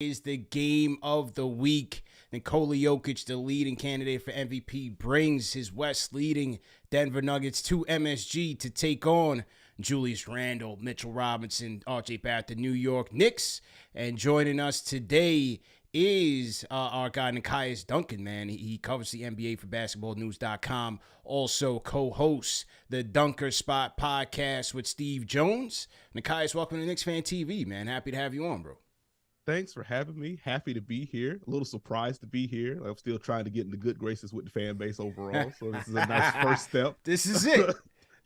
Is the game of the week. Nikola Jokic, the leading candidate for MVP, brings his West leading Denver Nuggets to MSG to take on Julius Randle, Mitchell Robinson, RJ Barrett, the New York Knicks. And joining us today is our guy Nikias Duncan, man. He covers the NBA for basketballnews.com. Also co-hosts the Dunker Spot podcast with Steve Jones. Nikias, welcome to Knicks Fan TV, man. Happy to have you on, bro. Thanks for having me. Happy to be here. A little surprised to be here. I'm still trying to get in the good graces with the fan base overall. So this is a nice first step. This is it.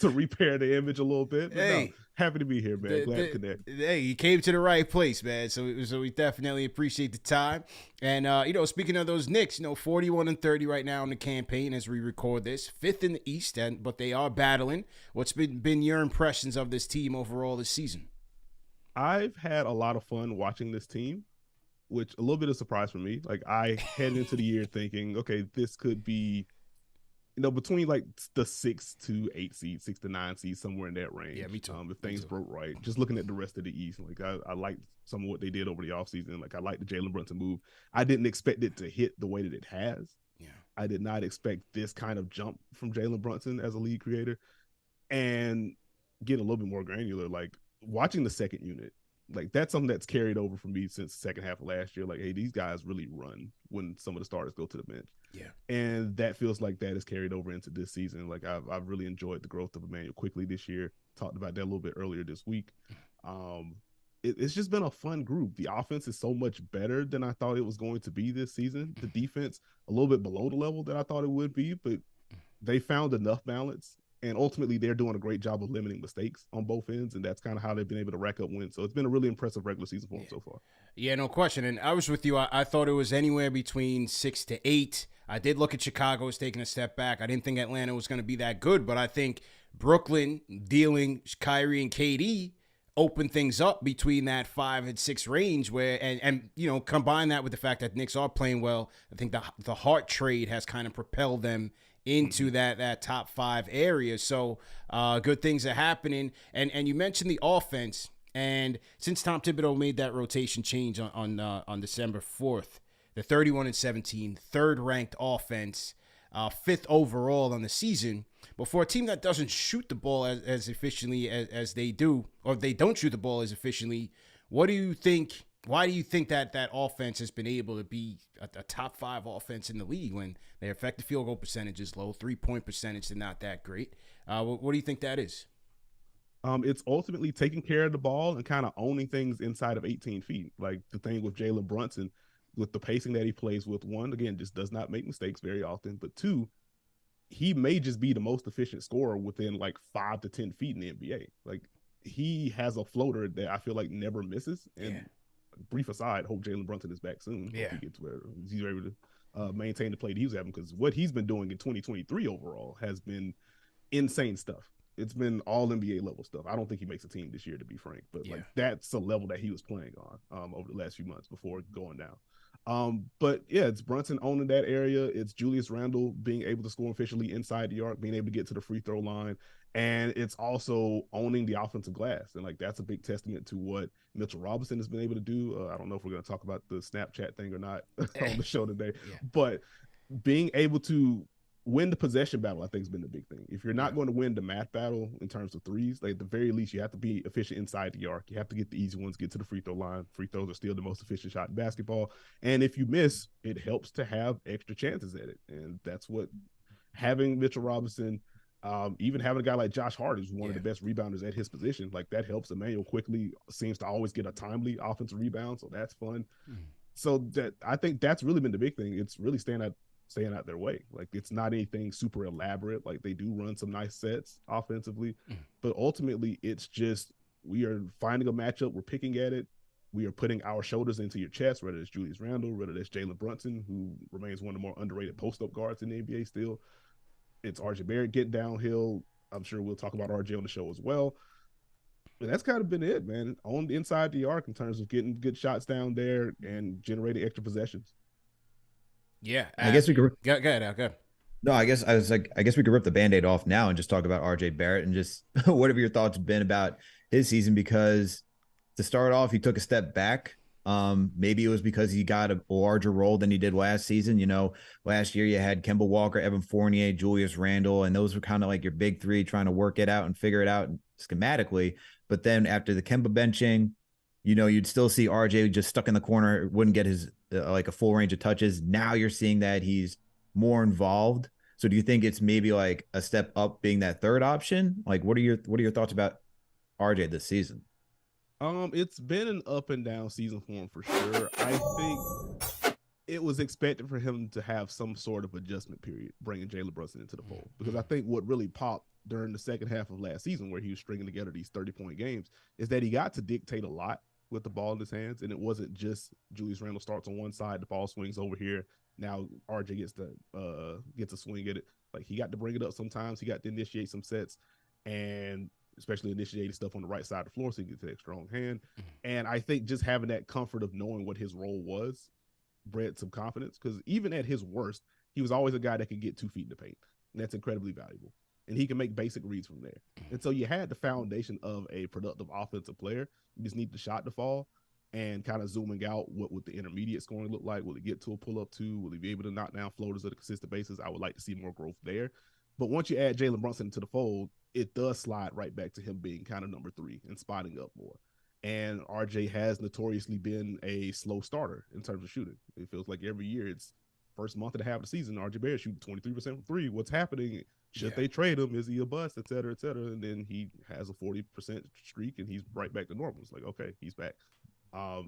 To repair the image a little bit. But hey, no, happy to be here, man. Glad to connect. Hey, you came to the right place, man. So we definitely appreciate the time. And, speaking of those Knicks, 41-30 right now in the campaign as we record this. 5th in the East, but they are battling. What's been your impressions of this team overall this season? I've had a lot of fun watching this team, which a little bit of surprise for me. Like, I headed into the year thinking, okay, this could be, between like the 6 to 8 seed, 6 to 9 seed, somewhere in that range. Yeah, me too. If things broke right. Just looking at the rest of the East, like I liked some of what they did over the offseason. Like, I liked the Jalen Brunson move. I didn't expect it to hit the way that it has. Yeah. I did not expect this kind of jump from Jalen Brunson as a lead creator. And get a little bit more granular, like, watching the second unit, like, that's something that's carried over for me since the second half of last year. Like, hey, these guys really run when some of the starters go to the bench. Yeah. And that feels like that is carried over into this season. Like, I've really enjoyed the growth of Emmanuel Quickly this year. Talked about that a little bit earlier this week. It's just been a fun group. The offense is so much better than I thought it was going to be this season. The defense, a little bit below the level that I thought it would be, but they found enough balance. And ultimately, they're doing a great job of limiting mistakes on both ends, and that's kind of how they've been able to rack up wins. So it's been a really impressive regular season for them so far. Yeah, no question. And I was with you. I thought it was anywhere between 6 to 8. I did look at Chicago as taking a step back. I didn't think Atlanta was going to be that good, but I think Brooklyn dealing Kyrie and KD opened things up between that 5 and 6 range where, and combine that with the fact that Knicks are playing well. I think the Hart trade has kind of propelled them into that top 5 area. So good things are happening. And you mentioned the offense. And since Tom Thibodeau made that rotation change on December 4th, the 31-17, third-ranked offense, 5th overall on the season. But for a team that doesn't shoot the ball as efficiently as they do, or they don't shoot the ball as efficiently, what do you think? Why do you think that offense has been able to be a top 5 offense in the league when their effective field goal percentage is low, 3-point percentage is not that great? What do you think that is? It's ultimately taking care of the ball and kind of owning things inside of 18 feet. Like the thing with Jalen Brunson, with the pacing that he plays with, 1, again, just does not make mistakes very often, but 2, he may just be the most efficient scorer within like 5 to 10 feet in the NBA. Like, he has a floater that I feel like never misses. And brief aside, hope Jalen Brunson is back soon. Yeah. He gets where he's able to maintain the play that he was having, because what he's been doing in 2023 overall has been insane stuff. It's been all NBA level stuff. I don't think he makes a team this year, to be frank, but like, that's the level that he was playing on over the last few months before going down. But yeah, it's Brunson owning that area. It's Julius Randle being able to score efficiently inside the arc, being able to get to the free throw line. And it's also owning the offensive glass. And like, that's a big testament to what Mitchell Robinson has been able to do. I don't know if we're going to talk about the Snapchat thing or not on the show today, but being able to win the possession battle, I think, has been the big thing. If you're not going to win the math battle in terms of threes, like, at the very least, you have to be efficient inside the arc. You have to get the easy ones, get to the free throw line. Free throws are still the most efficient shot in basketball. And if you miss, it helps to have extra chances at it. And that's what having Mitchell Robinson, even having a guy like Josh Hart, who's one of the best rebounders at his position, like, that helps. Emmanuel Quickly seems to always get a timely offensive rebound, so that's fun. So that, I think that's really been the big thing. It's really staying out their way. Like, it's not anything super elaborate. Like, they do run some nice sets offensively, but ultimately it's just, we are finding a matchup, we're picking at it, we are putting our shoulders into your chest, whether it's Julius Randle, whether it's Jalen Brunson, who remains one of the more underrated post-up guards in the NBA still. It's RJ Barrett getting downhill. I'm sure we'll talk about RJ on the show as well. But that's kind of been it, man. On the inside the arc in terms of getting good shots down there and generating extra possessions. Yeah, I guess we could go ahead. No, I guess we could rip the Band-Aid off now and just talk about RJ Barrett and just what have your thoughts been about his season? Because to start off, he took a step back Maybe it was because he got a larger role than he did last season. Last year you had Kemba Walker, Evan Fournier, Julius Randle, and those were kind of like your big three trying to work it out and figure it out schematically. But then after the Kemba benching, you'd still see RJ just stuck in the corner, wouldn't get his like a full range of touches. Now you're seeing that he's more involved. So do you think it's maybe like a step up being that third option? Like, what are your thoughts about RJ this season? It's been an up and down season for him for sure. I think it was expected for him to have some sort of adjustment period, bringing Jalen Brunson into the fold. Because I think what really popped during the second half of last season, where he was stringing together these 30-point games, is that he got to dictate a lot with the ball in his hands, and it wasn't just Julius Randle starts on one side, the ball swings over here. Now RJ gets a swing at it. Like, he got to bring it up sometimes. He got to initiate some sets, and especially initiating stuff on the right side of the floor so he can get that strong hand. And I think just having that comfort of knowing what his role was bred some confidence, because even at his worst, he was always a guy that could get 2 feet in the paint. And that's incredibly valuable. And he can make basic reads from there. And so you had the foundation of a productive offensive player. You just need the shot to fall, and kind of zooming out, what would the intermediate scoring look like? Will he get to a pull-up 2? Will he be able to knock down floaters at a consistent basis? I would like to see more growth there. But once you add Jalen Brunson into the fold, it does slide right back to him being kind of number 3 and spotting up more. And RJ has notoriously been a slow starter in terms of shooting. It feels like every year, it's first month and a half of the season, RJ Barrett shooting 23% from 3. What's happening? Should they trade him? Is he a bust? Et cetera, et cetera. And then he has a 40% streak and he's right back to normal. It's like, okay, he's back.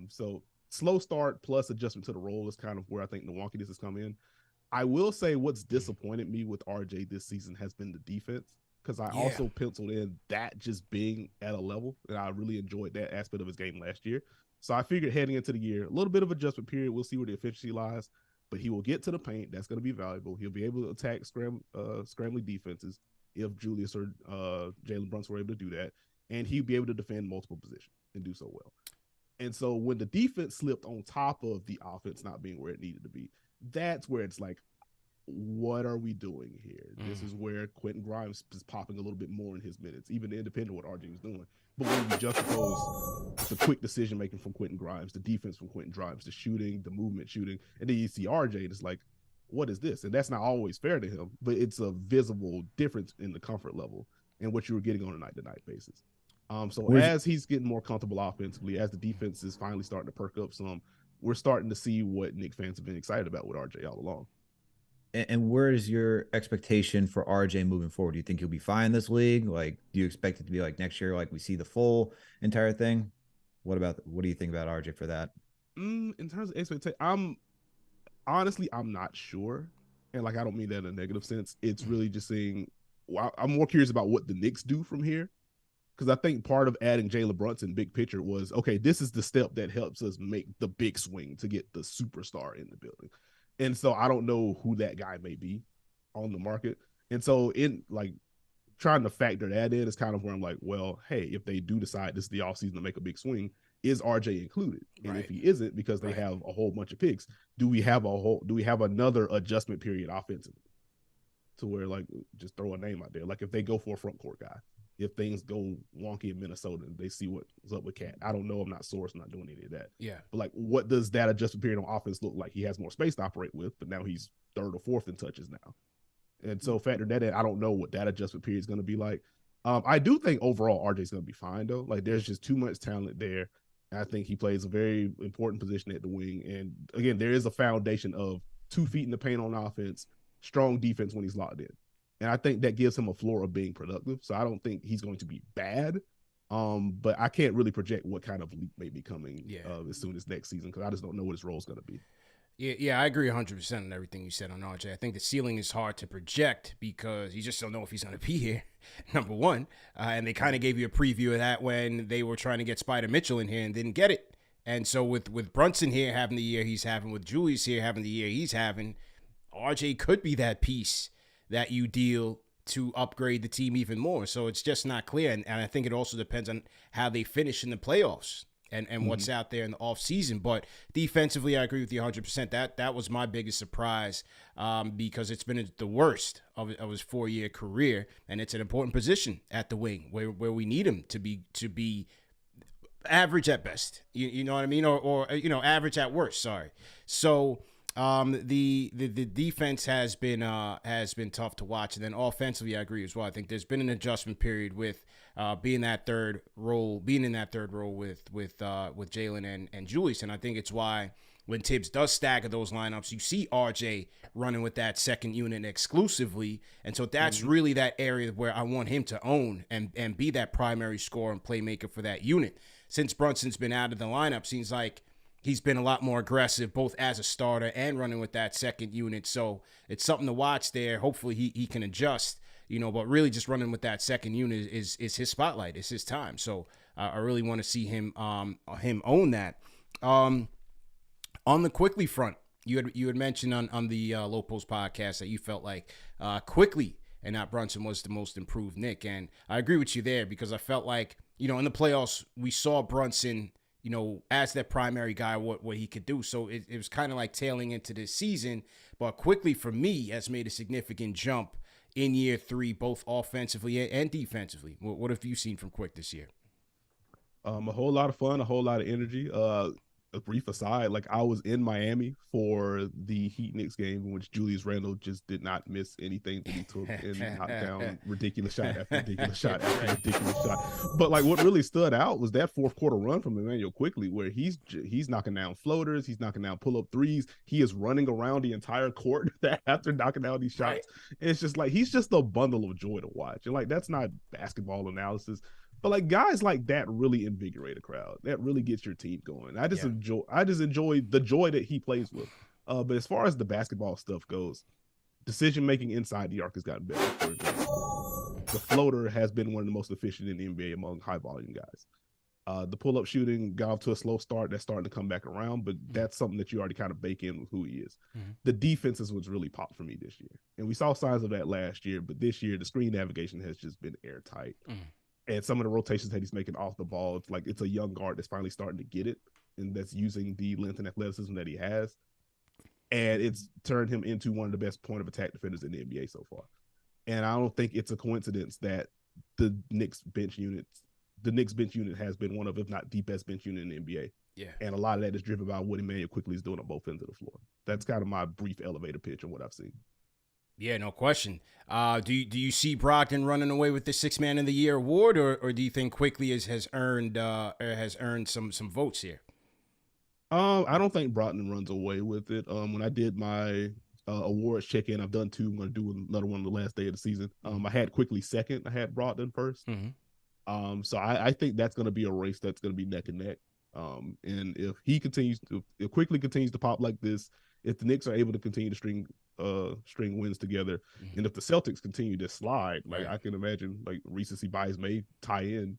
So slow start plus adjustment to the role is kind of where I think the wonkiness has come in. I will say what's disappointed me with RJ this season has been the defense, because I also penciled in that just being at a level, and I really enjoyed that aspect of his game last year. So I figured heading into the year, a little bit of adjustment period. We'll see where the efficiency lies, but he will get to the paint. That's going to be valuable. He'll be able to attack scrambling defenses if Julius or Jalen Brunson were able to do that, and he'll be able to defend multiple positions and do so well. And so when the defense slipped on top of the offense not being where it needed to be, that's where it's like, what are we doing here? This is where Quentin Grimes is popping a little bit more in his minutes, even independent of what RJ was doing. But when you juxtapose the quick decision making from Quentin Grimes, the defense from Quentin Grimes, the shooting, the movement shooting, and then you see RJ, and it's like, what is this? And that's not always fair to him, but it's a visible difference in the comfort level and what you were getting on a night-to-night basis. So as he's getting more comfortable offensively, as the defense is finally starting to perk up some, we're starting to see what Knicks fans have been excited about with RJ all along. And where is your expectation for RJ moving forward? Do you think he'll be fine in this league? Like, do you expect it to be like next year, like we see the full entire thing? What do you think about RJ for that? In terms of expectation, I'm not sure. And like, I don't mean that in a negative sense. It's really just saying, I'm more curious about what the Knicks do from here. Because I think part of adding Jalen Brunson big picture was, okay, this is the step that helps us make the big swing to get the superstar in the building. And so I don't know who that guy may be on the market. And so in like trying to factor that in is kind of where I'm like, well, hey, if they do decide this is the offseason to make a big swing, is RJ included? And if he isn't, because they have a whole bunch of picks, do we have another adjustment period offensively to where, like, just throw a name out there? Like, if they go for a front court guy, if things go wonky in Minnesota and they see what's up with Cat. I don't know. I'm not sourced, not doing any of that. Yeah. But like, what does that adjustment period on offense look like? He has more space to operate with, but now he's 3rd or 4th in touches now. And so factor that in, I don't know what that adjustment period is going to be like. I do think overall RJ's going to be fine though. Like, there's just too much talent there. I think he plays a very important position at the wing. And again, there is a foundation of 2 feet in the paint on offense, strong defense when he's locked in. And I think that gives him a floor of being productive. So I don't think he's going to be bad. But I can't really project what kind of leap may be coming as soon as next season, because I just don't know what his role is going to be. Yeah, I agree 100% on everything you said on RJ. I think the ceiling is hard to project because you just don't know if he's going to be here, number one. And they kind of gave you a preview of that when they were trying to get Spider Mitchell in here and didn't get it. And so with Brunson here having the year he's having, with Julius here having the year he's having, RJ could be that piece that you deal to upgrade the team even more. So it's just not clear. And I think it also depends on how they finish in the playoffs and what's out there in the offseason. But defensively, I agree with you 100%. That was my biggest surprise because it's been the worst of his 4-year career. And it's an important position at the wing where we need him to be average at best. You know what I mean, or average at worst. Sorry. So the defense has been tough to watch, and then offensively, I agree as well. I think there's been an adjustment period with being in that third role with Jalen and Julius, and I think it's why when Tibbs does stagger those lineups, you see RJ running with that second unit exclusively. And so that's really that area where I want him to own and be that primary scorer and playmaker for that unit. Since Brunson's been out of the lineup, seems like he's been a lot more aggressive, both as a starter and running with that second unit. So it's something to watch there. Hopefully he can adjust, but really just running with that second unit is his spotlight. It's his time. So I really want to see him own that. On the Quickly front, you had mentioned on the Low Post podcast that you felt like Quickly and not Brunson was the most improved Knick, and I agree with you there because I felt like in the playoffs we saw Brunson as that primary guy what he could do. So it was kind of like tailing into this season, but Quickly for me has made a significant jump in year 3, both offensively and defensively. What have you seen from Quick this year? A whole lot of fun, a whole lot of energy. A brief aside, like I was in Miami for the Heat Knicks game in which Julius Randle just did not miss anything that he took and knocked down ridiculous shot after ridiculous shot after ridiculous shot. But like what really stood out was that fourth quarter run from Emmanuel Quickly, where he's knocking down floaters, he's knocking down pull-up threes, he is running around the entire court after knocking down these shots. Right. It's just like he's just a bundle of joy to watch, and like that's not basketball analysis. But like guys like that really invigorate a crowd. That really gets your team going. I just enjoy the joy that he plays with. But as far as the basketball stuff goes, decision making inside the arc has gotten better. For example, the floater has been one of the most efficient in the NBA among high volume guys. The pull up shooting got off to a slow start. That's starting to come back around, but that's something that you already kind of bake in with who he is. The defense is what's really popped for me this year, and we saw signs of that last year. But this year, the screen navigation has just been airtight. And some of the rotations that he's making off the ball, it's like it's a young guard that's finally starting to get it, and that's using the length and athleticism that he has. And it's turned him into one of the best point of attack defenders in the NBA so far. And I don't think it's a coincidence that the Knicks bench unit has been one of, if not the best bench unit in the NBA. Yeah. And a lot of that is driven by what Emmanuel Quickly is doing on both ends of the floor. That's kind of my brief elevator pitch on what I've seen. Yeah, no question. Do you see Brogdon running away with the Sixth Man of the Year award, or do you think Quickly has earned some votes here? I don't think Brogdon runs away with it. When I did my awards check-in, I've done 2. I'm going to do another one on the last day of the season. I had Quickly second. I had Brogdon first. So I think that's going to be a race that's going to be neck and neck. And if Quickly continues to pop like this, if the Knicks are able to continue to string wins together, and if the Celtics continue to slide, like I can imagine, like recency bias may tie in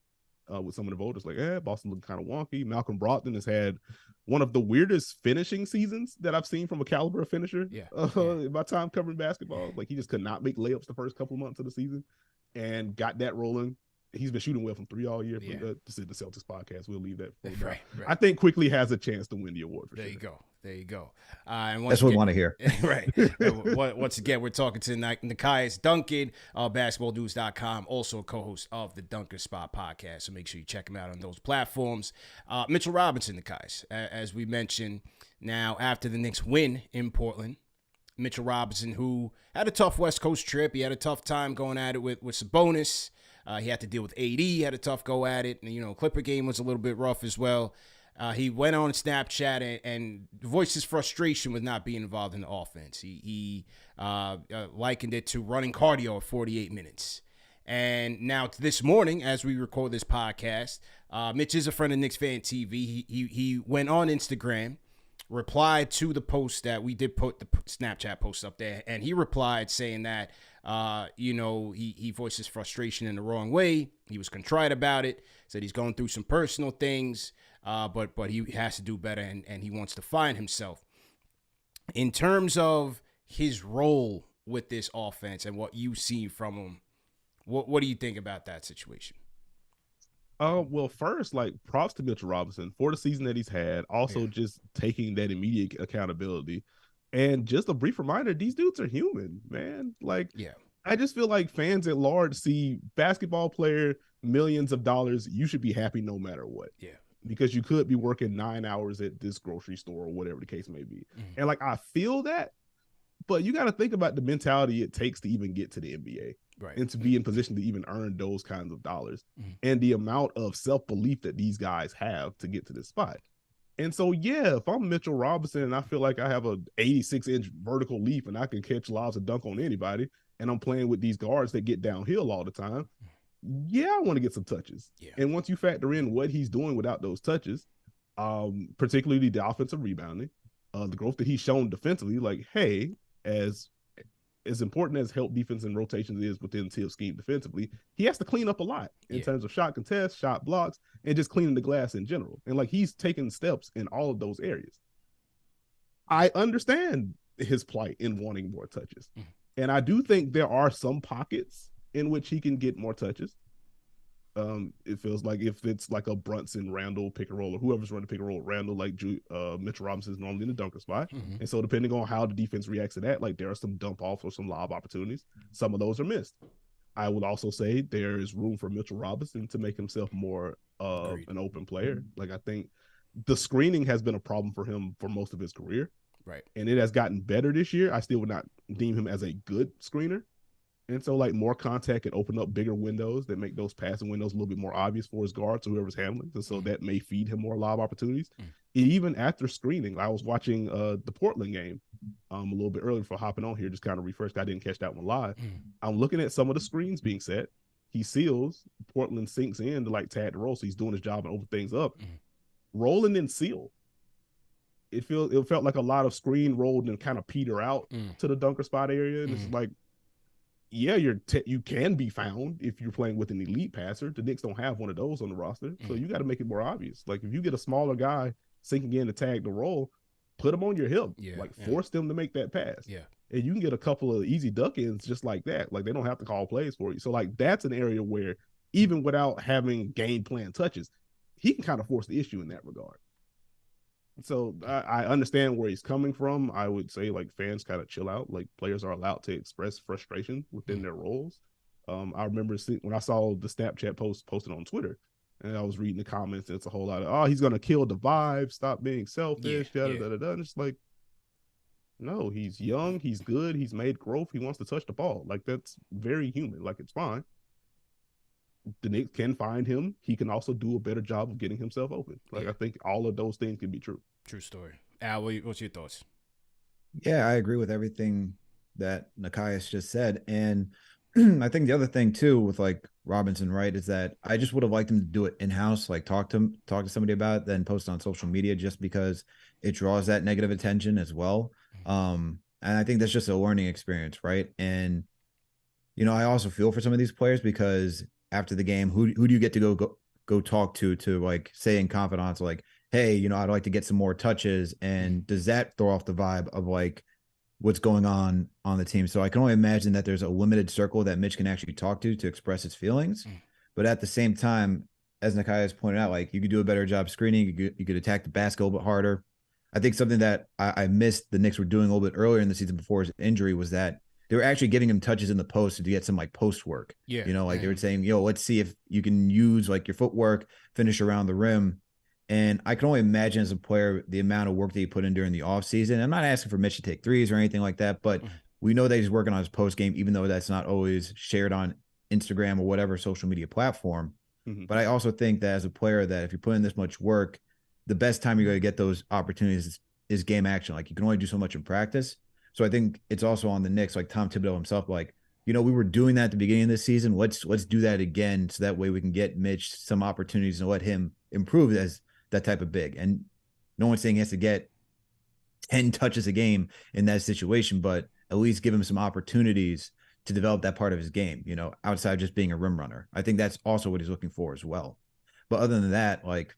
with some of the voters. Like, Boston looking kind of wonky. Malcolm Brogdon has had one of the weirdest finishing seasons that I've seen from a caliber of finisher. In my time covering basketball, like he just could not make layups the first couple of months of the season, and got that rolling. He's been shooting well from 3 all year. But this is the Celtics podcast. We'll leave that for now. Right. I think Quickly has a chance to win the award for sure. There you go. And that's what we want to hear. Right. Once again, we're talking to Nekias Duncan of basketballnews.com, also a co-host of the Dunker Spot podcast. So make sure you check him out on those platforms. Mitchell Robinson, Nekias, as we mentioned, now after the Knicks win in Portland, Mitchell Robinson, who had a tough West Coast trip. He had a tough time going at it with Sabonis. He had to deal with AD, had a tough go at it. And, Clipper game was a little bit rough as well. He went on Snapchat and voiced his frustration with not being involved in the offense. He likened it to running cardio at 48 minutes. And now this morning, as we record this podcast, Mitch is a friend of Knicks Fan TV. He went on Instagram, replied to the post that we did put the Snapchat post up there, and he replied saying that he voiced his frustration in the wrong way. He was contrite about it, said he's going through some personal things, but he has to do better, and he wants to find himself. In terms of his role with this offense and what you see from him, what do you think about that situation? Well, first, like, props to Mitchell Robinson for the season that he's had. Also, just taking that immediate accountability. And just a brief reminder, these dudes are human, man. Like, I just feel like fans at large see basketball player, millions of dollars. You should be happy no matter what. Yeah. because you could be working 9 hours at this grocery store or whatever the case may be. And like, I feel that, but you got to think about the mentality it takes to even get to the NBA, right, and to be in position to even earn those kinds of dollars, and the amount of self-belief that these guys have to get to this spot. And so, yeah, if I'm Mitchell Robinson and I feel like I have a 86-inch vertical leap and I can catch lobs and dunk on anybody, and I'm playing with these guards that get downhill all the time, yeah, I want to get some touches. Yeah. And once you factor in what he's doing without those touches, particularly the offensive rebounding, the growth that he's shown defensively, like, hey, as important as help defense and rotations is within Tibbs' scheme defensively, he has to clean up a lot in terms of shot contests, shot blocks, and just cleaning the glass in general. And like, he's taken steps in all of those areas. I understand his plight in wanting more touches. And I do think there are some pockets in which he can get more touches. It feels like if it's like a Brunson Randall pick and roll, or whoever's running pick and roll Randall, like Mitchell Robinson is normally in the dunker spot. And so depending on how the defense reacts to that, like, there are some dump offs or some lob opportunities. Some of those are missed. I would also say there is room for Mitchell Robinson to make himself more an open player. Like, I think the screening has been a problem for him for most of his career. Right. And it has gotten better this year. I still would not deem him as a good screener. And so, like, more contact can open up bigger windows that make those passing windows a little bit more obvious for his guards or whoever's handling. And so that may feed him more lob opportunities. Even after screening, I was watching the Portland game a little bit earlier for hopping on here, just kind of refreshed. I didn't catch that one live. I'm looking at some of the screens being set. He seals. Portland sinks in to like tag the roll. So he's doing his job and open things up. Roll and then seal. It felt like a lot of screen rolled and kind of peter out to the dunker spot area. And it's like, yeah, you can be found if you're playing with an elite passer. The Knicks don't have one of those on the roster. So you got to make it more obvious. Like, if you get a smaller guy sinking in to tag the roll, put him on your hip. Force them to make that pass. And you can get a couple of easy duck-ins just like that. Like, they don't have to call plays for you. So, like, that's an area where, even without having game plan touches, he can kind of force the issue in that regard. So I understand where he's coming from. I would say, like, fans kind of chill out. Like, players are allowed to express frustration within their roles. I remember when I saw the Snapchat post posted on Twitter, and I was reading the comments, and it's a whole lot of, oh, he's going to kill the vibe, stop being selfish, And it's like, no, he's young, he's good, he's made growth, he wants to touch the ball. Like, that's very human. Like, it's fine. The Knicks can find him. He can also do a better job of getting himself open. Like, I think all of those things can be true. True story. Al, what's your thoughts? Yeah, I agree with everything that Nekias just said. And I think the other thing too with like Robinson, right, is that I just would have liked him to do it in-house, like talk to somebody about it, then post on social media, just because it draws that negative attention as well. And I think that's just a learning experience, right? And, you know, I also feel for some of these players, because after the game, who do you get to go talk to like say in confidence, like, hey, you know, I'd like to get some more touches. And does that throw off the vibe of like what's going on the team? So I can only imagine that there's a limited circle that Mitch can actually talk to express his feelings. But at the same time, as Nekias pointed out, like, you could do a better job screening. You could attack the basket a little bit harder. I think something that I missed the Knicks were doing a little bit earlier in the season before his injury was that they were actually giving him touches in the post to get some like post work. You know, like they were saying, yo, let's see if you can use like your footwork, finish around the rim. And I can only imagine as a player the amount of work that he put in during the offseason. I'm not asking for Mitch to take threes or anything like that, but we know that he's working on his post game, even though that's not always shared on Instagram or whatever social media platform. But I also think that as a player, that if you're putting this much work, the best time you're going to get those opportunities is game action. Like, you can only do so much in practice. So I think it's also on the Knicks, like Tom Thibodeau himself, like, you know, we were doing that at the beginning of this season. Let's do that again, so that way we can get Mitch some opportunities and let him improve as that type of big. And no one's saying he has to get 10 touches a game in that situation, but at least give him some opportunities to develop that part of his game, you know, outside of just being a rim runner. I think that's also what he's looking for as well. But other than that, like,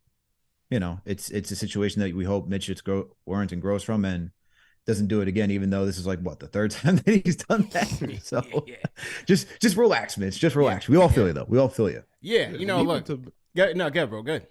you know, it's a situation that we hope Mitch learns and grows from, and doesn't do it again, even though this is like what, the third time that he's done that. So just relax, Mitch. Just relax. We all feel you though. We all feel you. Yeah, you know, look. Go, bro. Good.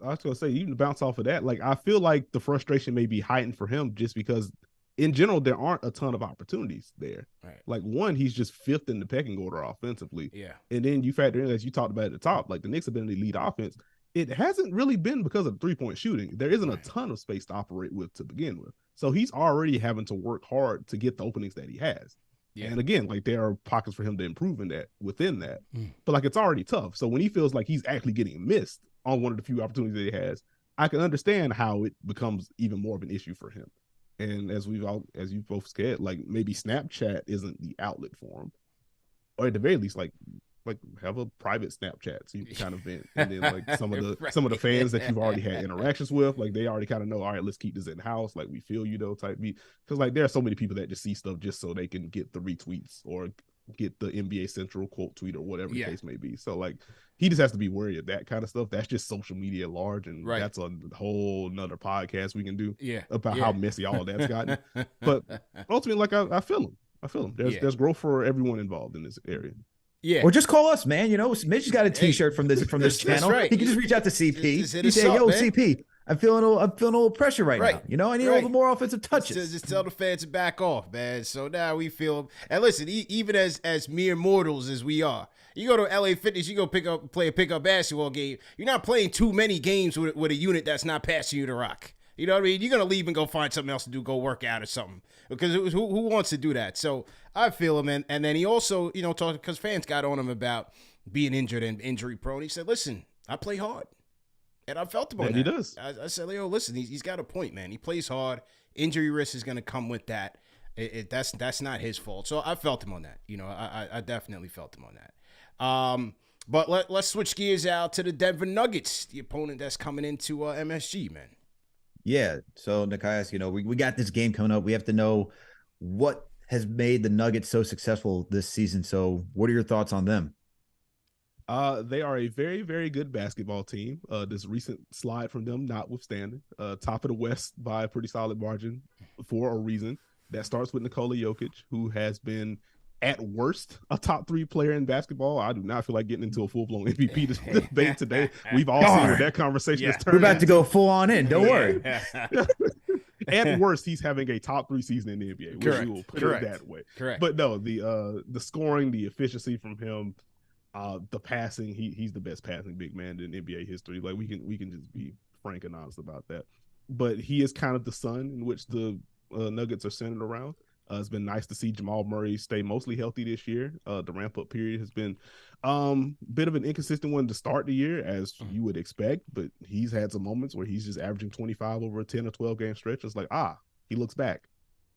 I was gonna say, even to bounce off of that, like, I feel like the frustration may be heightened for him just because, in general, there aren't a ton of opportunities there. Right. Like, one, he's just fifth in the pecking order offensively. Yeah. And then you factor in, as you talked about at the top, like, the Knicks have been an elite offense. it hasn't really been because of 3-point shooting. There isn't a Right. ton of space to operate with to begin with. So he's already having to work hard to get the openings that he has. Yeah. And again, like there are pockets for him to improve in that within that. But like it's already tough. So when he feels like he's actually getting missed on one of the few opportunities that he has, I can understand how it becomes even more of an issue for him. And as you both said, like maybe Snapchat isn't the outlet for him. Or at the very least, like have a private Snapchat so you can kind of vent, and then like some of the fans that you've already had interactions with, like they already kind of know, all right, let's keep this in house, like we feel you though type beat, because like there are so many people that just see stuff just so they can get the retweets or get the NBA Central quote tweet or whatever the case may be. So like he just has to be wary of that kind of stuff. That's just social media at large, and that's a whole nother podcast we can do about how messy all of that's gotten. But ultimately, like I feel him. There's growth for everyone involved in this area. Yeah. Or just call us, man. You know, Mitch's got a T-shirt from this channel. Right. He can just reach out to CP. He say, "Yo, man. CP, I'm feeling a little pressure right now. You know, I need a little more offensive touches." Just tell the fans to back off, man. So now we feel. And listen, even as mere mortals as we are, you go to LA Fitness, you go play a pickup basketball game. You're not playing too many games with a unit that's not passing you the rock. You know what I mean? You're going to leave and go find something else to do, go work out or something. Because who wants to do that? So I feel him. And then he also, you know, talked because fans got on him about being injured and injury prone. He said, listen, I play hard. And I felt him on that. He does. I said, Leo, listen, he's got a point, man. He plays hard. Injury risk is going to come with that. That's not his fault. So I felt him on that. You know, I definitely felt him on that. But let's switch gears out to the Denver Nuggets, the opponent that's coming into MSG, man. Yeah. So, Nikias, you know, we got this game coming up. We have to know what has made the Nuggets so successful this season. So what are your thoughts on them? They are a very, very good basketball team. This recent slide from them notwithstanding, top of the West by a pretty solid margin for a reason. That starts with Nikola Jokic, who has been at worst a top 3 player in basketball. I do not feel like getting into a full-blown MVP debate today. We've all seen where that conversation has turned. We're about to go full on in. Don't worry. At worst, he's having a top 3 season in the NBA. Which we will put it that way. Correct. But no, the scoring, the efficiency from him, the passing, he's the best passing big man in NBA history. Like we can just be frank and honest about that. But he is kind of the sun in which the Nuggets are centered around. It's been nice to see Jamal Murray stay mostly healthy this year. The ramp-up period has been a bit of an inconsistent one to start the year, as you would expect, but he's had some moments where he's just averaging 25 over a 10 or 12-game stretch. It's like, he looks back.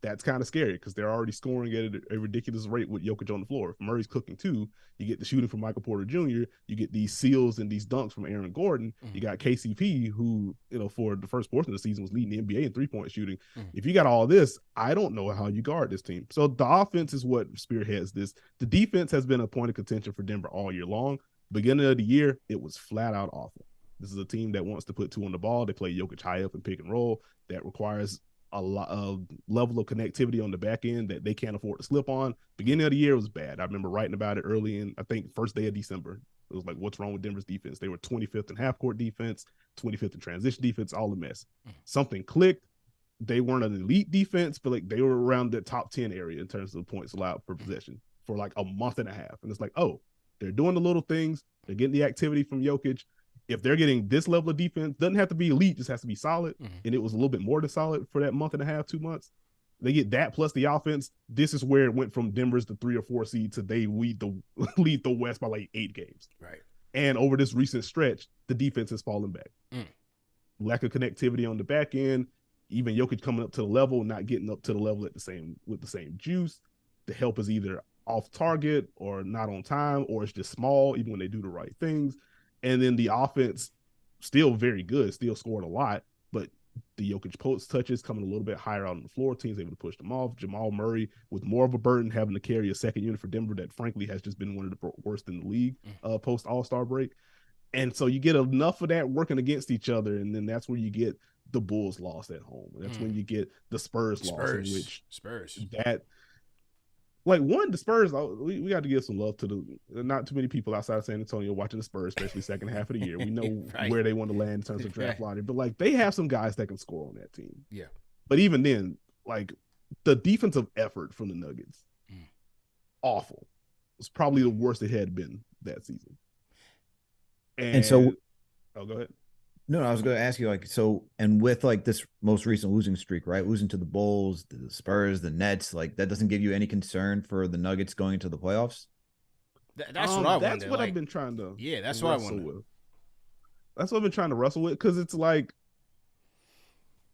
That's kind of scary because they're already scoring at a ridiculous rate with Jokic on the floor. If Murray's cooking too, you get the shooting from Michael Porter Jr., you get these seals and these dunks from Aaron Gordon. You got KCP, who, you know, for the first portion of the season was leading the NBA in 3-point shooting. If you got all this, I don't know how you guard this team. So the offense is what spearheads this. The defense has been a point of contention for Denver all year long. Beginning of the year, it was flat out awful. This is a team that wants to put 2 on the ball. They play Jokic high up and pick and roll. That requires a lot of level of connectivity on the back end that they can't afford to slip on. Beginning of the year was bad. I remember writing about it early in, I think, first day of December. It was like, what's wrong with Denver's defense? They were 25th in half-court defense, 25th in transition defense, all a mess. Something clicked. They weren't an elite defense, but like they were around the top 10 area in terms of points allowed per possession for like a month and a half. And it's like, they're doing the little things. They're getting the activity from Jokic. If they're getting this level of defense, doesn't have to be elite, just has to be solid. And it was a little bit more than solid for that month and a half, 2 months. They get that plus the offense. This is where it went from Denver's the 3 or 4 seed to they lead the West by like 8 games. Right. And over this recent stretch, the defense has fallen back. Lack of connectivity on the back end. Even Jokic coming up to the level, not getting up to the level with the same juice. The help is either off target or not on time, or it's just small, even when they do the right things. And then the offense, still very good, still scored a lot, but the Jokic post touches coming a little bit higher out on the floor. Teams able to push them off. Jamal Murray with more of a burden, having to carry a second unit for Denver that frankly has just been one of the worst in the league post All-Star break. And so you get enough of that working against each other, and then that's where you get the Bulls lost at home. That's when you get the Spurs lost, in which that. Like, the Spurs, we got to give some love to not too many people outside of San Antonio watching the Spurs, especially second half of the year. We know where they want to land in terms of draft lottery, but like they have some guys that can score on that team. Yeah. But even then, like the defensive effort from the Nuggets, awful. It's probably the worst it had been that season. And so Oh, go ahead. No, I was going to ask you, like, so, and with like this most recent losing streak, right? Losing to the Bulls, the Spurs, the Nets, like that doesn't give you any concern for the Nuggets going into the playoffs? That's what I That's wonder. what I've Like, been trying to yeah, that's what I wrestle wonder. with. That's what I've been trying to wrestle with because it's like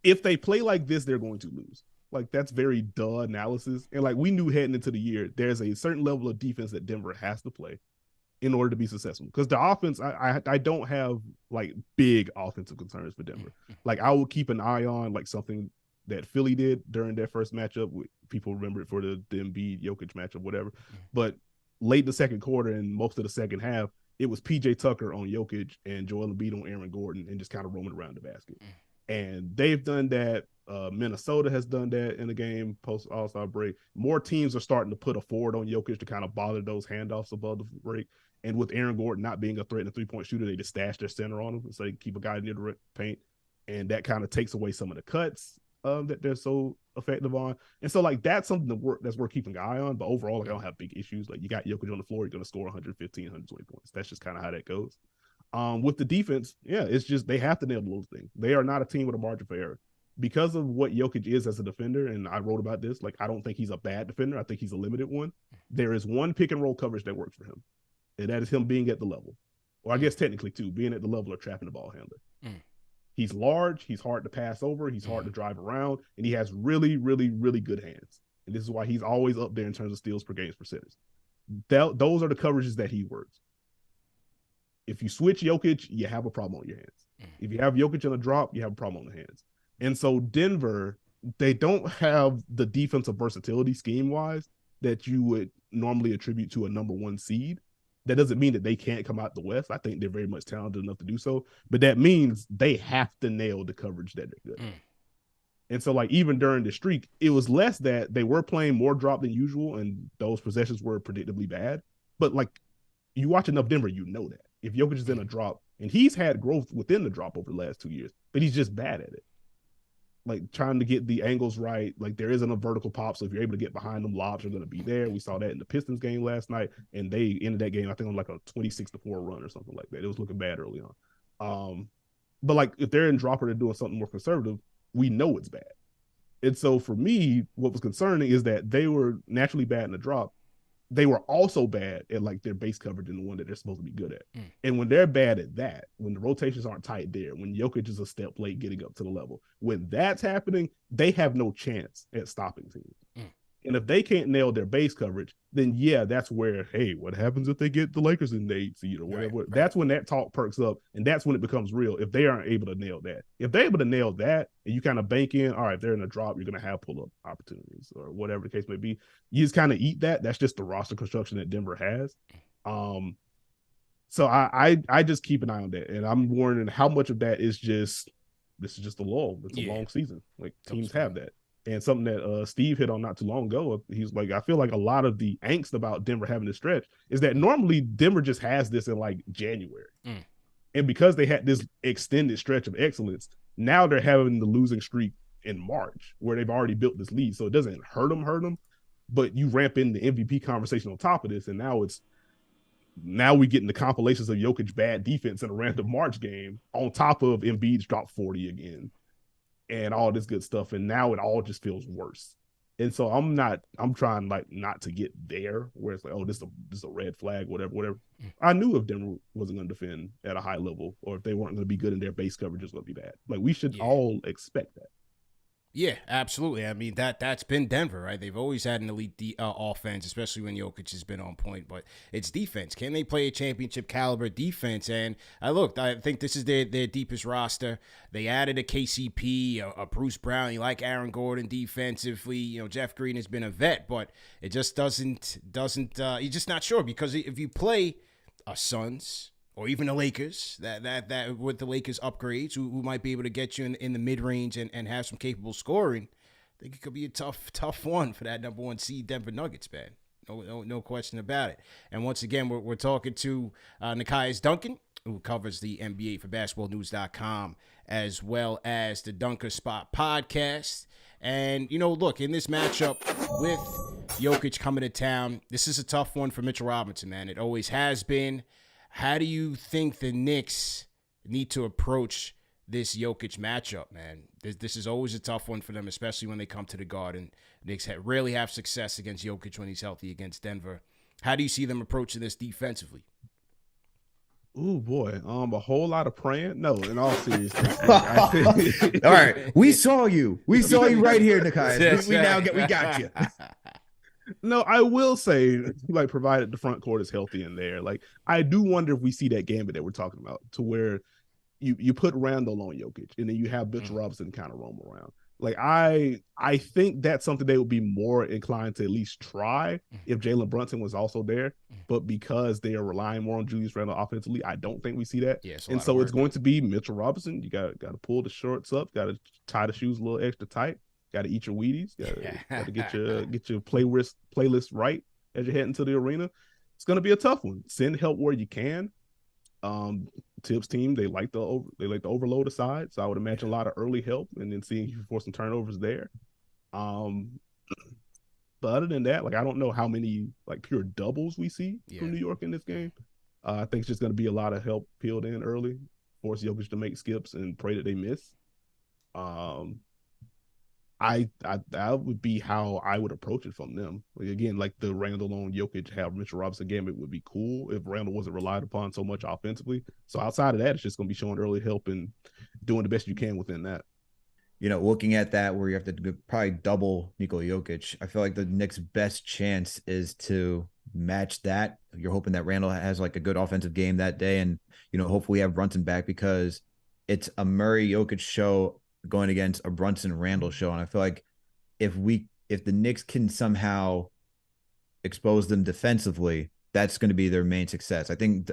if they play like this, they're going to lose. Like that's very duh analysis. And like we knew heading into the year, there's a certain level of defense that Denver has to play in order to be successful. Because the offense, I don't have like big offensive concerns for Denver. Like I will keep an eye on like something that Philly did during their first matchup. People remember it for the Embiid Jokic matchup, whatever. But late in the second quarter and most of the second half, it was PJ Tucker on Jokic and Joel Embiid on Aaron Gordon and just kind of roaming around the basket. And they've done that. Minnesota has done that in the game post All-Star break. More teams are starting to put a forward on Jokic to kind of bother those handoffs above the break. And with Aaron Gordon not being a threat and a three-point shooter, they just stash their center on him so they keep a guy near the paint. And that kind of takes away some of the cuts that they're so effective on. And so, like, that's something that's worth keeping an eye on. But overall, like, I don't have big issues. Like, you got Jokic on the floor, you're going to score 115, 120 points. That's just kind of how that goes. With the defense, yeah, it's just they have to nail those things. They are not a team with a margin for error. Because of what Jokic is as a defender, and I wrote about this, like, I don't think he's a bad defender. I think he's a limited one. There is one pick and roll coverage that works for him, and that is him being at the level. Or I guess technically, too, being at the level of trapping the ball handler. He's large, he's hard to pass over, he's hard to drive around, and he has really, really, really good hands. And this is why he's always up there in terms of steals per games percentage. Those are the coverages that he works. If you switch Jokic, you have a problem on your hands. If you have Jokic in a drop, you have a problem on the hands. And so Denver, they don't have the defensive versatility scheme-wise that you would normally attribute to a number one seed. That doesn't mean that they can't come out the West. I think they're very much talented enough to do so. But that means they have to nail the coverage that they're good at. And so, like, even during the streak, it was less that they were playing more drop than usual, and those possessions were predictably bad. But, like, you watch enough Denver, you know that. If Jokic is in a drop, and he's had growth within the drop over the last 2 years, but he's just bad at it. Like, trying to get the angles right. Like, there isn't a vertical pop, so if you're able to get behind them, lobs are going to be there. We saw that in the Pistons game last night, and they ended that game, I think, on like a 26-4 run or something like that. It was looking bad early on. But, like, if they're in drop or they're doing something more conservative, we know it's bad. And so, for me, what was concerning is that they were naturally bad in the drop. They were also bad at, like, their base coverage and the one that they're supposed to be good at. And when they're bad at that, when the rotations aren't tight there, when Jokic is a step late getting up to the level, when that's happening, they have no chance at stopping teams. And if they can't nail their base coverage, then yeah, that's where, hey, what happens if they get the Lakers in the 8th seed or whatever? Right. That's when that talk perks up, and that's when it becomes real if they aren't able to nail that. If they're able to nail that, and you kind of bank in, all right, if they're in a drop, you're going to have pull-up opportunities or whatever the case may be. You just kind of eat that. That's just the roster construction that Denver has. So I just keep an eye on that, and I'm wondering how much of that is just, this is just a lull. It's a long season. Like, teams have that. And something that Steve hit on not too long ago, he's like, I feel like a lot of the angst about Denver having this stretch is that normally Denver just has this in like January. And because they had this extended stretch of excellence, now they're having the losing streak in March where they've already built this lead. So it doesn't hurt them, but you ramp in the MVP conversation on top of this. And now we get in the compilations of Jokic bad defense in a random March game on top of Embiid's drop 40 again. And all this good stuff, and now it all just feels worse. And so I'm trying like not to get there where it's like, oh, this is a red flag, whatever. I knew if Denver wasn't going to defend at a high level, or if they weren't going to be good in their base coverage, it's going to be bad. Like, we should all expect that. Yeah, absolutely. I mean, that's been Denver, right? They've always had an elite offense, especially when Jokic has been on point. But it's defense. Can they play a championship caliber defense? And I think this is their deepest roster. They added a KCP, a Bruce Brown. You like Aaron Gordon defensively. You know, Jeff Green has been a vet, but it just doesn't. You're just not sure, because if you play a Suns or even the Lakers, that with the Lakers upgrades, who might be able to get you in the mid-range and have some capable scoring, I think it could be a tough one for that number one seed Denver Nuggets, man. No question about it. And once again, we're talking to Nekias Duncan, who covers the NBA for BasketballNews.com, as well as the Dunker Spot podcast. And, look, in this matchup with Jokic coming to town, this is a tough one for Mitchell Robinson, man. It always has been. How do you think the Knicks need to approach this Jokic matchup, man? This is always a tough one for them, especially when they come to the Garden. Knicks rarely have success against Jokic when he's healthy against Denver. How do you see them approaching this defensively? Oh boy, a whole lot of praying. No, in all seriousness. All right, we saw you. We saw you right here, Nikai. We got you. No, I will say, like, provided the front court is healthy in there, like, I do wonder if we see that gambit that we're talking about, to where you put Randall on Jokic, and then you have Mitchell Robinson kind of roam around. Like, I think that's something they would be more inclined to at least try if Jalen Brunson was also there. But because they are relying more on Julius Randle offensively, I don't think we see that. Yeah, and so it's going to be Mitchell Robinson. You got to pull the shorts up, got to tie the shoes a little extra tight, got to eat your Wheaties, got to get your playlist right as you're heading to the arena. It's going to be a tough one. Send help where you can. Tibbs team, they like to overload the side, so I would imagine a lot of early help and then seeing you force some turnovers there. But other than that, like, I don't know how many like pure doubles we see from New York in this game. I think it's just going to be a lot of help peeled in early, force Jokic to make skips and pray that they miss. I that would be how I would approach it from them. Like, again, like the Randall on Jokic, have Mitchell Robinson game, it would be cool if Randall wasn't relied upon so much offensively. So outside of that, it's just going to be showing early help and doing the best you can within that. You know, looking at that where you have to probably double Nikola Jokic, I feel like the Knicks' best chance is to match that. You're hoping that Randall has like a good offensive game that day, and hopefully have Brunson back, because it's a Murray Jokic show going against a Brunson Randall show. And I feel like if the Knicks can somehow expose them defensively, that's going to be their main success. I think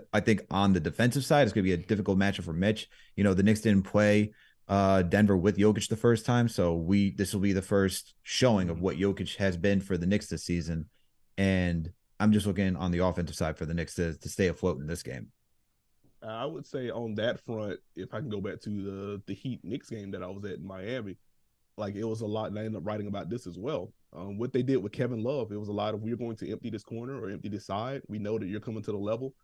on the defensive side, it's going to be a difficult matchup for Mitch. The Knicks didn't play Denver with Jokic the first time, so this will be the first showing of what Jokic has been for the Knicks this season. And I'm just looking on the offensive side for the Knicks to stay afloat in this game. I would say on that front, if I can go back to the Heat Knicks game that I was at in Miami, like, it was a lot, and I ended up writing about this as well. What they did with Kevin Love, it was a lot of, we're going to empty this corner or empty this side. We know that you're coming to the level.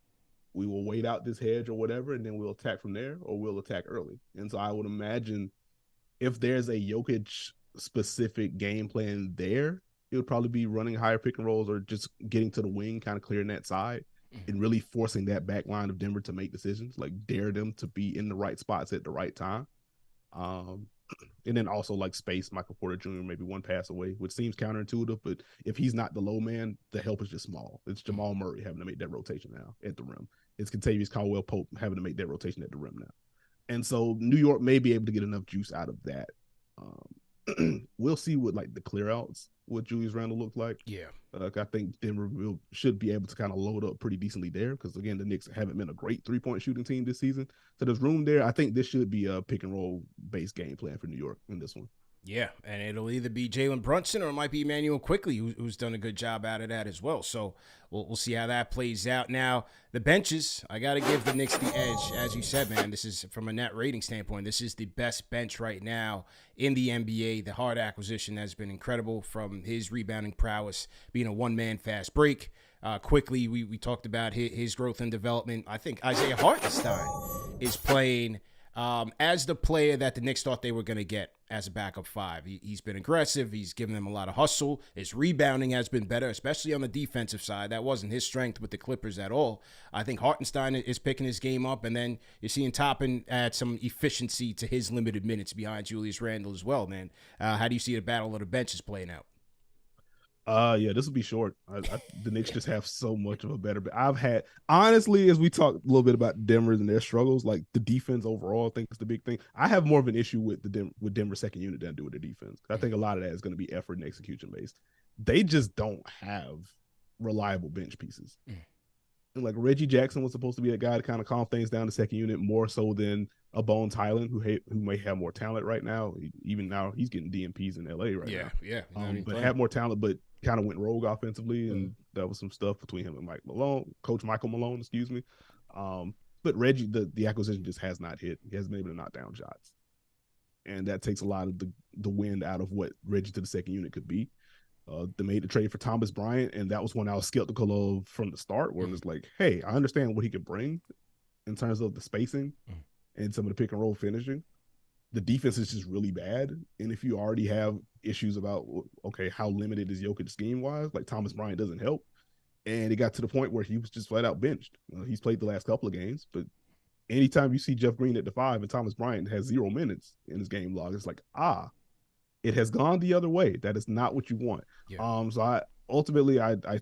We will wait out this hedge or whatever, and then we'll attack from there, or we'll attack early. And so I would imagine if there's a Jokic specific game plan there, it would probably be running higher pick and rolls or just getting to the wing, kind of clearing that side, and really forcing that back line of Denver to make decisions, like dare them to be in the right spots at the right time. And then also like space Michael Porter Jr. maybe one pass away, which seems counterintuitive, but if he's not the low man, the help is just small. It's Jamal Murray having to make that rotation now at the rim. It's Kentavious Caldwell-Pope having to make that rotation at the rim now. And so New York may be able to get enough juice out of that. We'll see what like the clear outs, what Julius Randle looks like. Yeah. I think Denver should be able to kind of load up pretty decently there, because again, the Knicks haven't been a great 3-point shooting team this season. So there's room there. I think this should be a pick and roll based game plan for New York in this one. Yeah, and it'll either be Jalen Brunson or it might be Emmanuel Quickly, who's done a good job out of that as well. So we'll see how that plays out. Now, the benches, I got to give the Knicks the edge. As you said, man, this is, from a net rating standpoint, this is the best bench right now in the NBA. The Hart acquisition has been incredible, from his rebounding prowess being a one-man fast break. Quickly, we talked about his growth and development. I think Isaiah Hartenstein is playing as the player that the Knicks thought they were going to get as a backup five. He's been aggressive. He's given them a lot of hustle. His rebounding has been better, especially on the defensive side. That wasn't his strength with the Clippers at all. I think Hartenstein is picking his game up, and then you're seeing Toppin add some efficiency to his limited minutes behind Julius Randle as well, man. How do you see the battle of the benches playing out? Yeah, this will be short. The Knicks just have so much of a better. I've had, honestly, as we talked a little bit about Denver and their struggles, like the defense overall, I think is the big thing. I have more of an issue with Denver's second unit than I do with the defense. I think a lot of that is going to be effort and execution based. They just don't have reliable bench pieces. And like Reggie Jackson was supposed to be a guy to kind of calm things down the second unit more so than a Bones Highland, who may have more talent right now. Even now, he's getting DMPs in LA right now. Yeah. But had more talent, but kind of went rogue offensively, and that was some stuff between him and Coach Michael Malone, excuse me. But Reggie, the acquisition just has not hit. He hasn't been able to knock down shots, and that takes a lot of the wind out of what Reggie to the second unit could be. They made the trade for Thomas Bryant, and that was one I was skeptical of from the start, where it was like, hey, I understand what he could bring in terms of the spacing and some of the pick and roll finishing. The defense is just really bad. And if you already have issues about, okay, how limited is Jokic scheme wise, like Thomas Bryant doesn't help. And it got to the point where he was just flat out benched. He's played the last couple of games, but anytime you see Jeff Green at the 5 and Thomas Bryant has 0 minutes in his game log, it's like, it has gone the other way. That is not what you want. Yeah. So I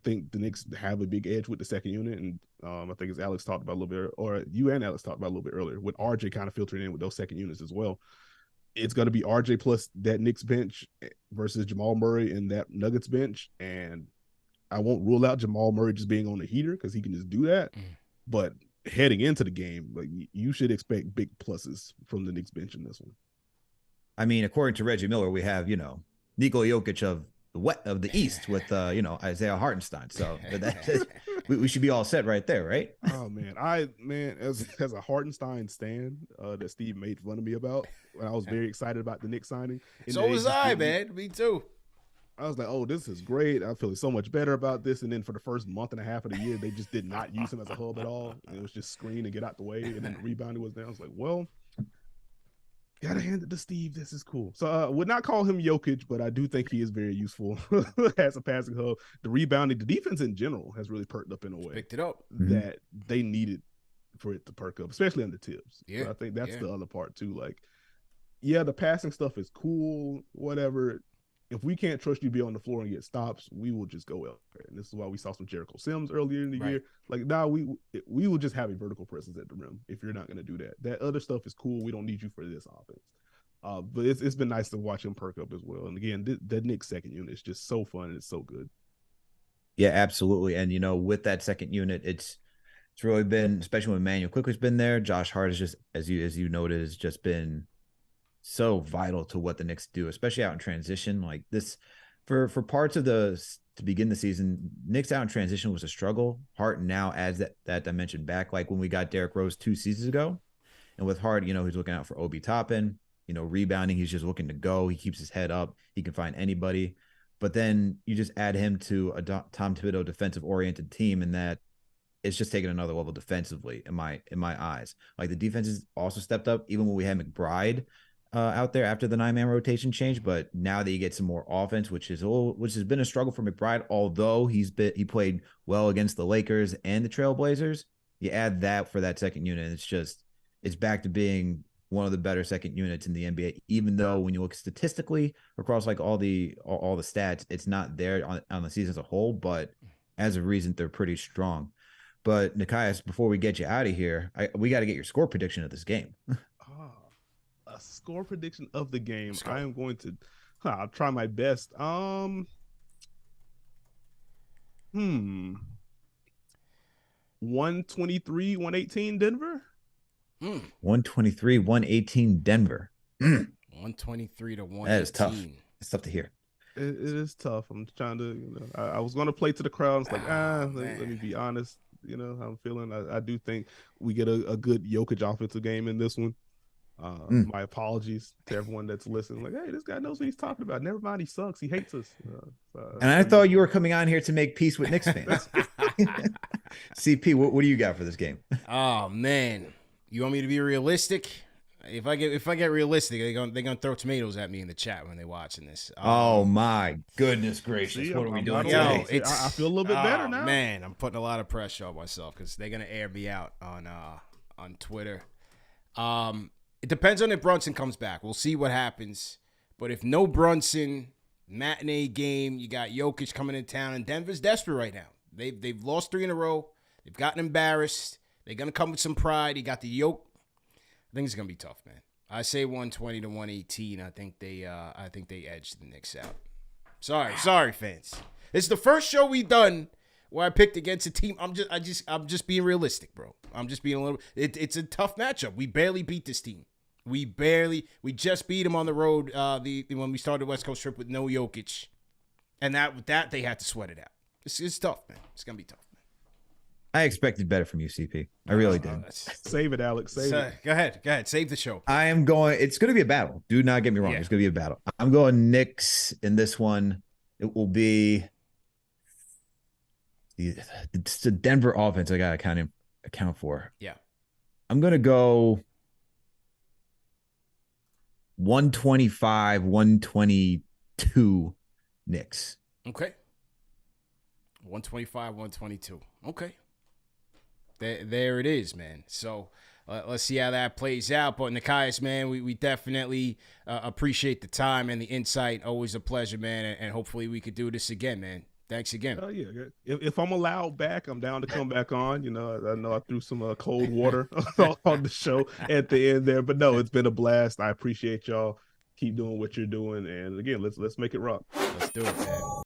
think the Knicks have a big edge with the second unit, and I think as Alex talked about a little bit, or you and Alex talked about a little bit earlier, with RJ kind of filtering in with those second units as well. It's going to be RJ plus that Knicks bench versus Jamal Murray and that Nuggets bench, and I won't rule out Jamal Murray just being on the heater because he can just do that. But heading into the game, like, you should expect big pluses from the Knicks bench in this one. I mean, according to Reggie Miller, we have, Nikola Jokic of the East with Isaiah Hartenstein. So we should be all set right there, right? Oh man, as a Hartenstein stan that Steve made fun of me about, I was very excited about the Knicks signing. So was I, man. Me too. I was like, oh, this is great. I'm feeling so much better about this. And then for the first month and a half of the year, they just did not use him as a hub at all. It was just screen and get out the way. And then the rebounding was there. I was like, well, gotta hand it to Steve. This is cool. So I would not call him Jokic, but I do think he is very useful as a passing hub. The rebounding, the defense in general has really perked up in a way. Picked it up. That they needed for it to perk up, especially on the tips. Yeah. So I think that's the other part too. Like, yeah, the passing stuff is cool, whatever. If we can't trust you to be on the floor and get stops, we will just go elsewhere. And this is why we saw some Jericho Sims earlier in the year. Like, we will just have a vertical presence at the rim if you're not going to do that. That other stuff is cool. We don't need you for this offense. But it's been nice to watch him perk up as well. And again, the Knicks second unit is just so fun and it's so good. Yeah, absolutely. And, with that second unit, it's really been, especially when Emmanuel Quickly's been there, Josh Hart is just, as you noted, has just been so vital to what the Knicks do, especially out in transition. Like this, for parts of to begin the season, Knicks out in transition was a struggle. Hart now adds that dimension back, like when we got Derrick Rose 2 seasons ago. And with Hart, he's looking out for Obi Toppin, rebounding. He's just looking to go. He keeps his head up. He can find anybody. But then you just add him to a Tom Thibodeau defensive-oriented team, and that it's just taken another level defensively in my eyes. Like the defense has also stepped up, even when we had McBride out there after the 9-man rotation change. But now that you get some more offense, which has been a struggle for McBride, although he played well against the Lakers and the Trailblazers, you add that for that second unit, and it's back to being one of the better second units in the NBA, even though when you look statistically across like all the stats, it's not there on the season as a whole, but as a reason, they're pretty strong. But Nikias, before we get you out of here, we got to get your score prediction of this game. A score prediction of the game. I am going to I'll try my best. 123, 118 Denver. 123, 118 Denver. 123 to 118. That is tough. It's tough to hear. It is tough. I'm trying to, I was going to play to the crowd. It's like, let me be honest. How I'm feeling. I do think we get a good Jokic offensive game in this one. My apologies to everyone that's listening. Like, hey, this guy knows what he's talking about. Never mind, he sucks. He hates us. And I thought you were coming on here to make peace with Knicks fans. CP, what do you got for this game? Oh man, you want me to be realistic? If I get realistic, they're gonna throw tomatoes at me in the chat when they're watching this. Oh my goodness gracious! What are we doing? I feel a little bit better now. Man, I'm putting a lot of pressure on myself because they're gonna air me out on Twitter. It depends on if Brunson comes back. We'll see what happens. But if no Brunson, matinee game, you got Jokic coming in town, and Denver's desperate right now. They've lost 3 in a row. They've gotten embarrassed. They're gonna come with some pride. You got the yoke. I think it's gonna be tough, man. I say 120 to 118. I think they edge the Knicks out. Sorry, fans. It's the first show we done where I picked against a team. I'm just being realistic, bro. I'm just being a little. It's a tough matchup. We barely beat this team. We just beat them on the road. When we started West Coast trip with no Jokic, and that they had to sweat it out. It's tough, man. It's gonna be tough, man. I expected better from you, CP. I really did. Save it, Alex. Save it. Go ahead. Save the show. I am going. It's going to be a battle. Do not get me wrong. Yeah. It's going to be a battle. I'm going Knicks in this one. It will be the Denver offense. I got to account for. Yeah. I'm going to go 125, 122 Knicks. Okay. 125, 122. Okay. There it is, man. So let's see how that plays out. But Nekias, man, we definitely appreciate the time and the insight. Always a pleasure, man. And hopefully we could do this again, man. Thanks again. Yeah. If I'm allowed back, I'm down to come back on. You know, I know I threw some cold water on the show at the end there, but no, it's been a blast. I appreciate y'all. Keep doing what you're doing, and again, let's make it rock. Let's do it, man.